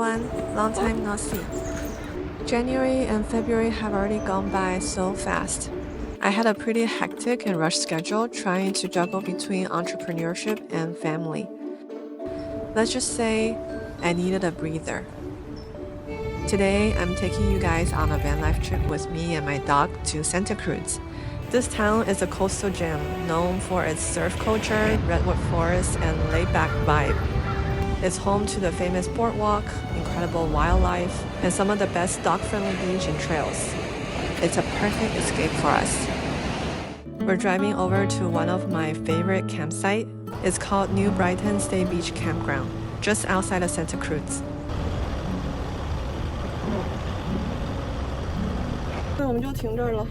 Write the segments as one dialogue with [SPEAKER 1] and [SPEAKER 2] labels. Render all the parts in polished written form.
[SPEAKER 1] everyone, long time no see. January and February have already gone by so fast. I had a pretty hectic and rushed schedule trying to juggle between entrepreneurship and family. Let's just say I needed a breather. Today, I'm taking you guys on a van life trip with me and my dog to Santa Cruz. This town is a coastal gem known for its surf culture, redwood forest, and laid-back vibe. It's home to the famous Boardwalk, incredible wildlife, and some of the best dog-friendly beach and trails. It's a perfect escape for us. We're driving over to one of my favorite campsites. It's called New Brighton State Beach Campground, just outside of Santa Cruz. 那我们就停这儿了。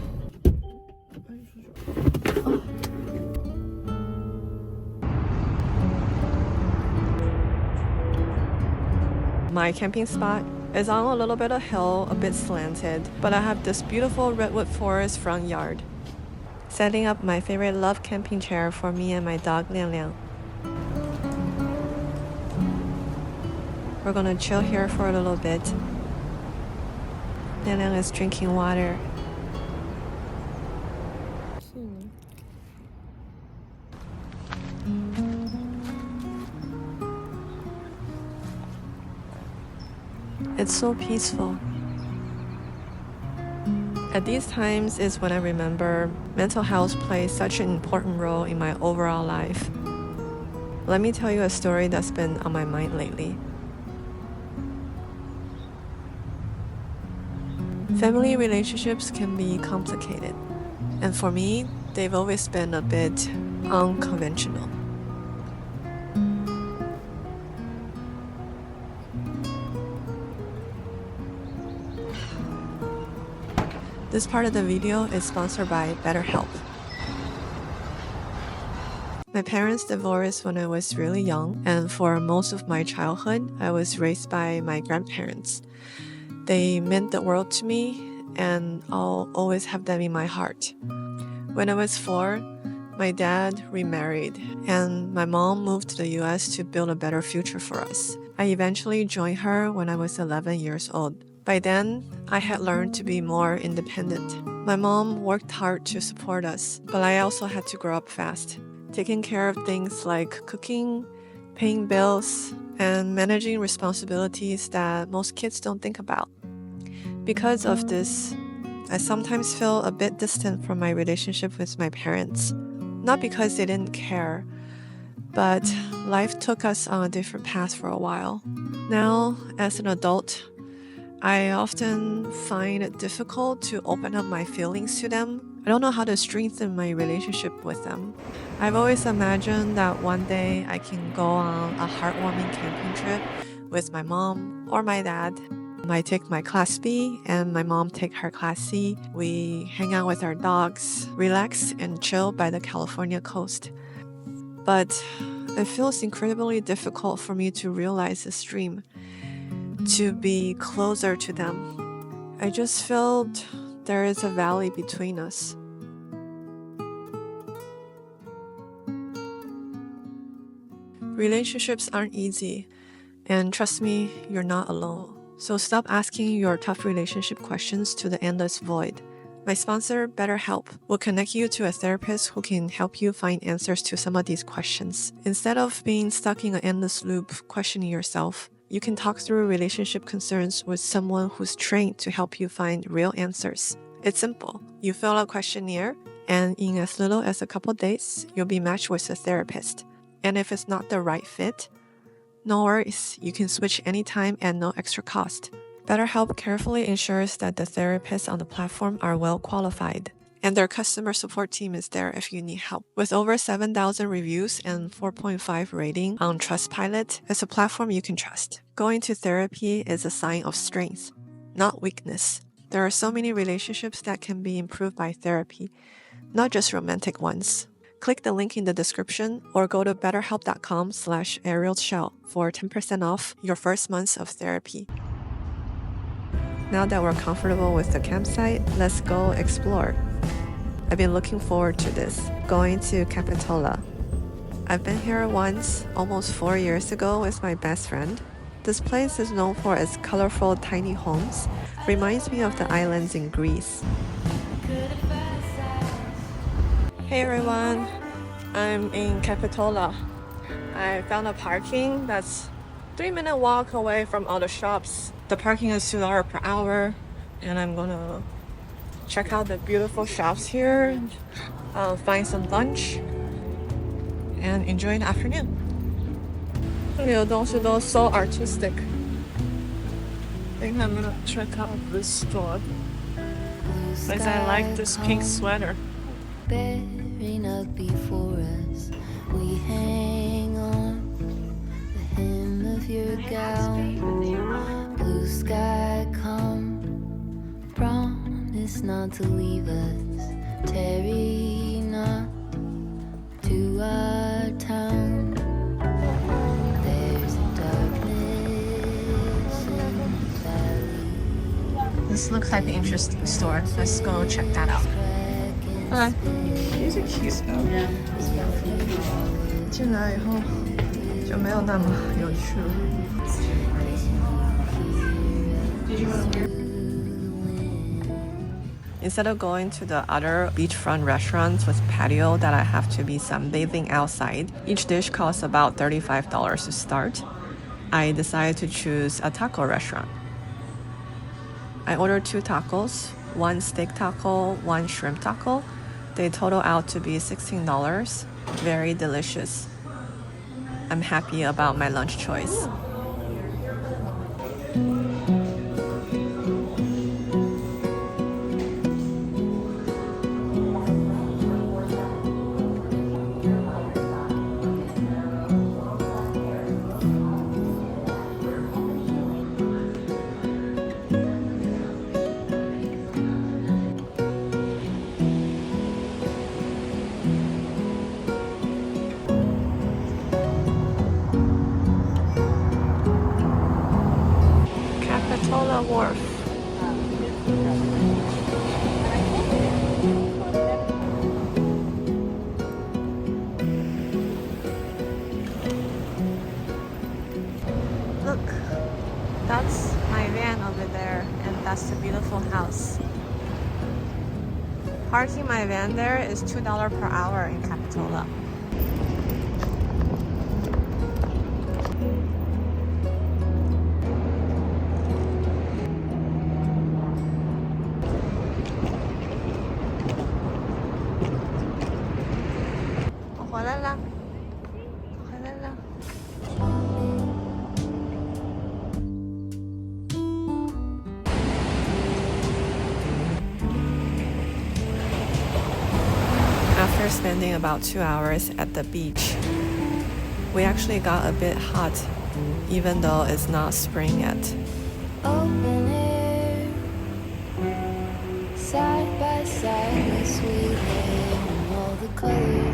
[SPEAKER 1] My camping spot is on a little bit of hill, a bit slanted, but I have this beautiful redwood forest front yard. Setting up my favorite love camping chair for me and my dog Liang Liang. We're gonna chill here for a little bit. Liang Liang is drinking water. It's so peaceful. At these times is when I remember mental health plays such an important role in my overall life. Let me tell you a story that's been on my mind lately. Family relationships can be complicated, and for me, they've always been a bit unconventional. This part of the video is sponsored by BetterHelp. My parents divorced when I was really young, and for most of my childhood, I was raised by my grandparents. They meant the world to me, and I'll always have them in my heart. When I was 4, my dad remarried, and my mom moved to the US to build a better future for us. I eventually joined her when I was 11 years old. By then, I had learned to be more independent. My mom worked hard to support us, but I also had to grow up fast, taking care of things like cooking, paying bills, and managing responsibilities that most kids don't think about. Because of this, I sometimes feel a bit distant from my relationship with my parents. Not because they didn't care, but life took us on a different path for a while. Now, as an adult, I often find it difficult to open up my feelings to them. I don't know how to strengthen my relationship with them. I've always imagined that one day I can go on a heartwarming camping trip with my mom or my dad. I take my Class B and my mom take her Class C. We hang out with our dogs, relax and chill by the California coast. But it feels incredibly difficult for me to realize this dream, to be closer to them. I just felt there is a valley between us. Relationships aren't easy, and trust me, you're not alone. So stop asking your tough relationship questions to the endless void. My sponsor, BetterHelp, will connect you to a therapist who can help you find answers to some of these questions. Instead of being stuck in an endless loop questioning yourself, you can talk through relationship concerns with someone who's trained to help you find real answers. It's simple. You fill out a questionnaire, and in as little as a couple days, you'll be matched with a therapist. And if it's not the right fit, no worries, you can switch anytime at no extra cost. BetterHelp carefully ensures that the therapists on the platform are well qualified, and their customer support team is there if you need help. With over 7,000 reviews and 4.5 rating on Trustpilot, it's a platform you can trust. Going to therapy is a sign of strength, not weakness. There are so many relationships that can be improved by therapy, not just romantic ones. Click the link in the description or go to betterhelp.com/arielshell for 10% off your first month of therapy. Now that we're comfortable with the campsite, let's go explore. I've been looking forward to this, going to Capitola. I've been here once, almost 4 years ago with my best friend. This place is known for its colorful tiny homes. Reminds me of the islands in Greece. Hey everyone, I'm in Capitola. I found a parking that's 3-minute walk away from all the shops. The parking is $2 per hour, and I'm gonna check out the beautiful shops here, find some lunch, and enjoy the afternoon. 这里的东西都 so artistic. I think I'm gonna check out this store because I like this pink sweater.
[SPEAKER 2] Bearing up before us, we hang on the hem of your gown. Blue sky come, promise not to leave us. Tarry not to our town. There's a darkness in the valley.
[SPEAKER 1] This looks like an interesting store. Let's go check that out. Hi. These are cute though. 进来以后就没有那么有趣了。Instead of going to the other beachfront restaurants with patio that I have to be sunbathing outside, each dish costs about $35 to start. I decided to choose a taco restaurant. I ordered 2 tacos, 1 steak taco, 1 shrimp taco. They total out to be $16. Very delicious. I'm happy about my lunch choice. Capitola Wharf. Look, that's my van over there, and that's the beautiful house. Parking my van there is $2 per hour in Capitola. After spending about 2 hours at the beach, we actually got a bit hot, even though it's not spring yet.
[SPEAKER 2] Open air, side by side with sweet hair and all the colors.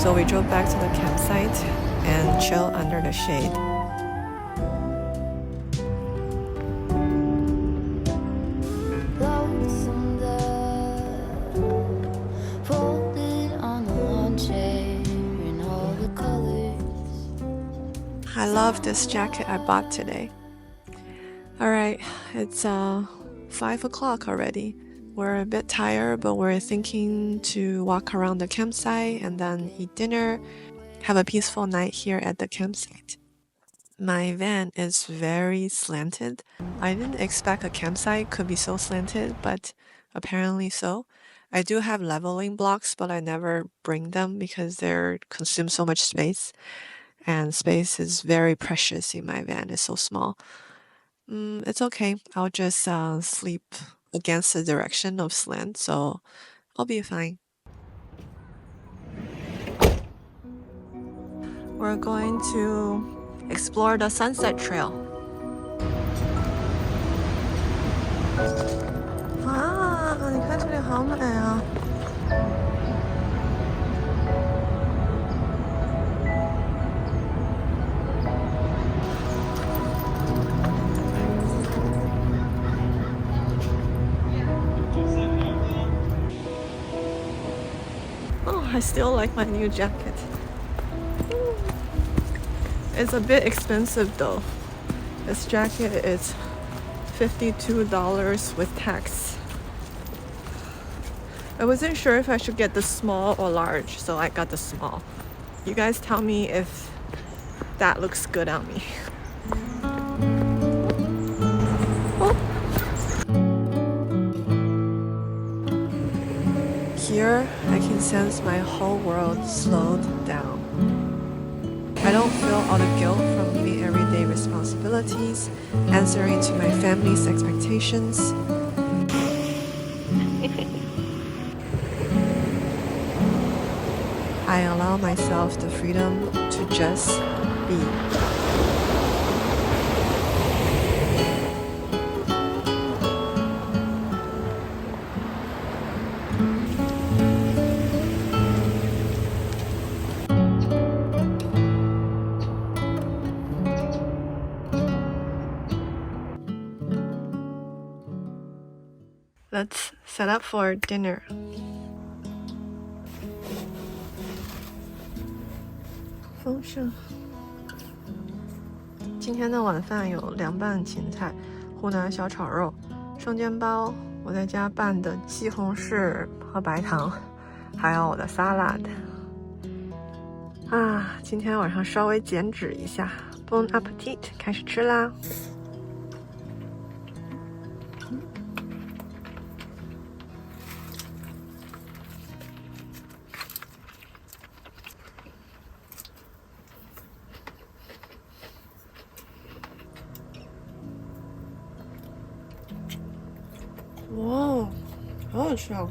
[SPEAKER 1] So we drove back to the campsite and chill under the shade.
[SPEAKER 2] Lonesome love, folded on the lawn chair in all the colors.
[SPEAKER 1] I love this jacket I bought today. Alright, it's 5 o'clock already. We're a bit tired, but we're thinking to walk around the campsite and then eat dinner, have a peaceful night here at the campsite. My van is very slanted. I didn't expect a campsite could be so slanted, but apparently so. I do have leveling blocks, but I never bring them because they consume so much space. And space is very precious in my van. It's so small. It's okay. I'll just sleep against the direction of slant, so I'll be fine. We're going to explore the Sunset Trail. Wow, 你看这里好美啊。Oh, I still like my new jacket. It's a bit expensive though. This jacket is $52 with tax. I wasn't sure if I should get the small or large, so I got the small. You guys tell me if that looks good on me. Oh. Here, I can sense my whole world slowed down. I don't feel all the guilt from meeting everyday responsibilities, answering to my family's expectations. I allow myself the freedom to just be. Let's set up for dinner. 丰盛。今天的晚饭有凉拌芹菜、湖南小炒肉、生煎包，我在家拌的西红柿和白糖，还有我的沙拉的。啊，今天晚上稍微减脂一下 ，Bon appetit， 开始吃啦！哇，好好吃哦！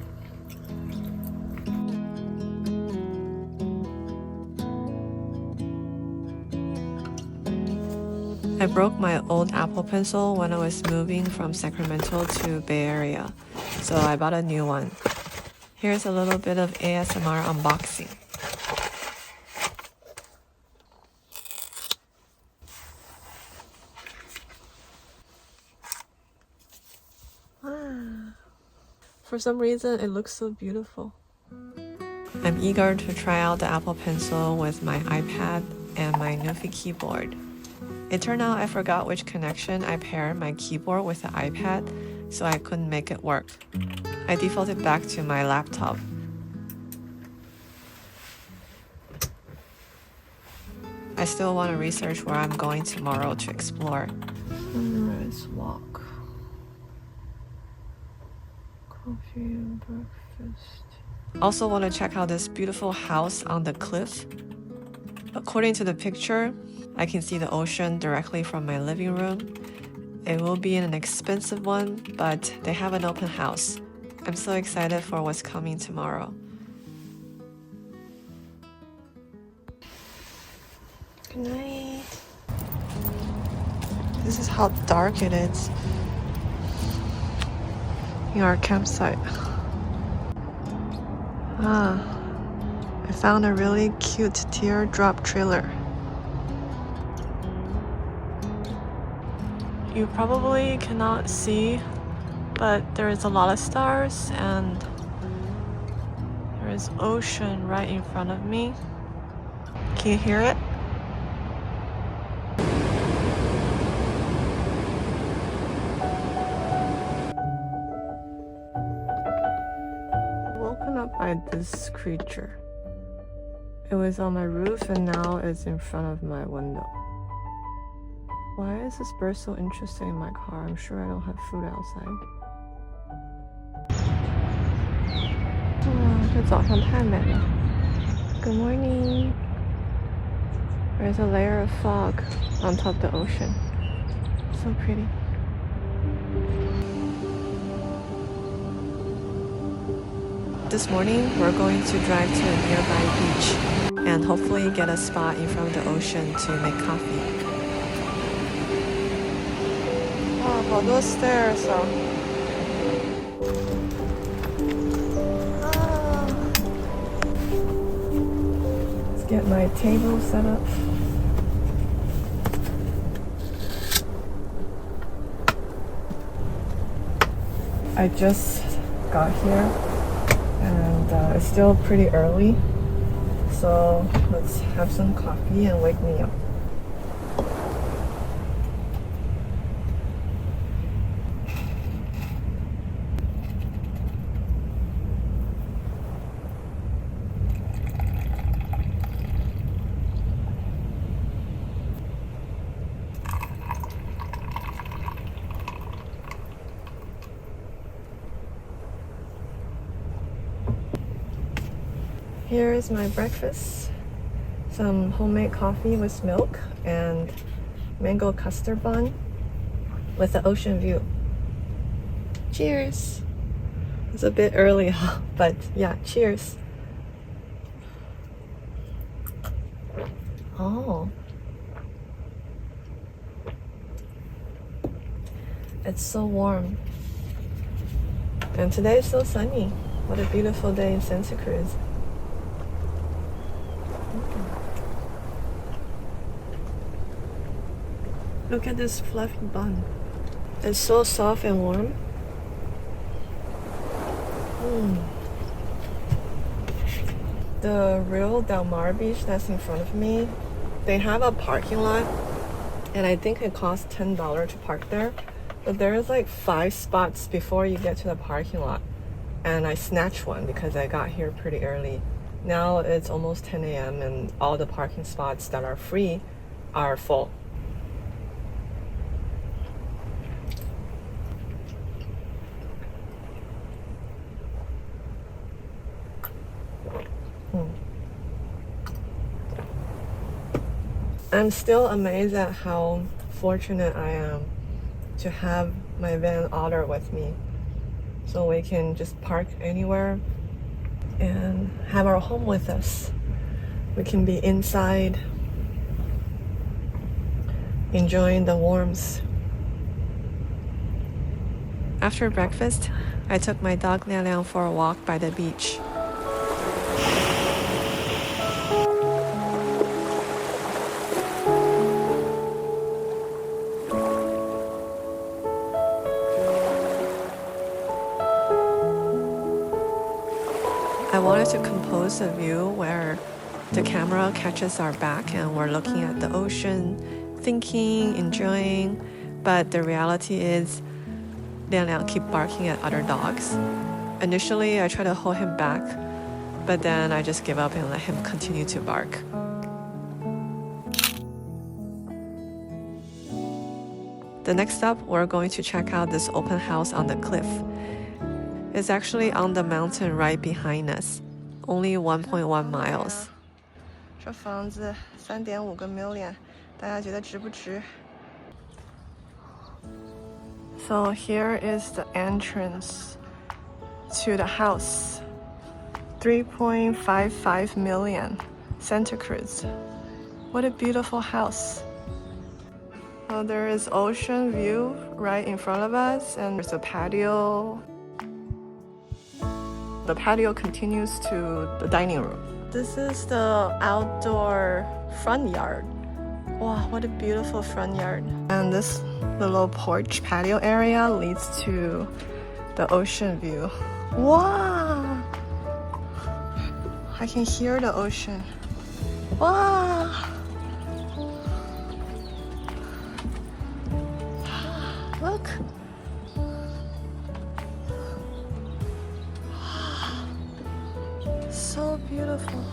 [SPEAKER 1] I broke my old Apple Pencil when I was moving from Sacramento to Bay Area, so I bought a new one. Here's a little bit of ASMR unboxing. For some reason, it looks so beautiful. I'm eager to try out the Apple Pencil with my iPad and my Nufi keyboard. It turned out I forgot which connection I paired my keyboard with the iPad, so I couldn't make it work. I defaulted back to my laptop. I still want to research where I'm going tomorrow to explore. Sunrise walk. Coffee and breakfast. Also want to check out this beautiful house on the cliff. According to the picture, I can see the ocean directly from my living room. It will be an expensive one, but they have an open house. I'm so excited for what's coming tomorrow. Good night. This is how dark it is in our campsite. I found a really cute teardrop trailer. You probably cannot see, but there is a lot of stars and there is ocean right in front of me. Can you hear it? Woken up by this creature. It was on my roof and now it's in front of my window. Why is this bird so interesting in my car? I'm sure I don't have food outside. 哇，这早上太美了。Good morning. There's a layer of fog on top of the ocean. So pretty. This morning, we're going to drive to a nearby beach and hopefully get a spot in front of the ocean to make coffee. 哇，好多 stairs 啊！ Let's get my table set up. I just got here and it's still pretty early, so let's have some coffee and wake me up. Here is my breakfast. Some homemade coffee with milk and mango custard bun with the ocean view. Cheers! It's a bit early, but yeah, cheers. Oh. It's so warm. And today is so sunny. What a beautiful day in Santa Cruz. Look at this fluffy bun. It's so soft and warm. The real Del Mar beach that's in front of me, they have a parking lot, and I think it costs $10 to park there. But there's like 5 spots before you get to the parking lot, and I snatched one because I got here pretty early. Now it's almost 10 a.m. and all the parking spots that are free are full. I'm still amazed at how fortunate I am to have my van Otter with me, so we can just park anywhere and have our home with us. We can be inside enjoying the warmth. After breakfast, I took my dog Liang Liang for a walk by the beach. I wanted to compose a view where the camera catches our back and we're looking at the ocean, thinking, enjoying, but the reality is Liang Liang keep barking at other dogs. Initially, I tried to hold him back, but then I just give up and let him continue to bark. The next stop, we're going to check out this open house on the cliff. It's actually on the mountain right behind us, only 1.1 miles. 这房子3.5个 million， 大家觉得值不值？ So here is the entrance to the house. 3.55 million, Santa Cruz. What a beautiful house. There is ocean view right in front of us, and there's a patio. The patio continues to the dining room. This is the outdoor front yard. Wow, what a beautiful front yard. And this little porch patio area leads to the ocean view. Wow! I can hear the ocean. Wow! Look! So beautiful.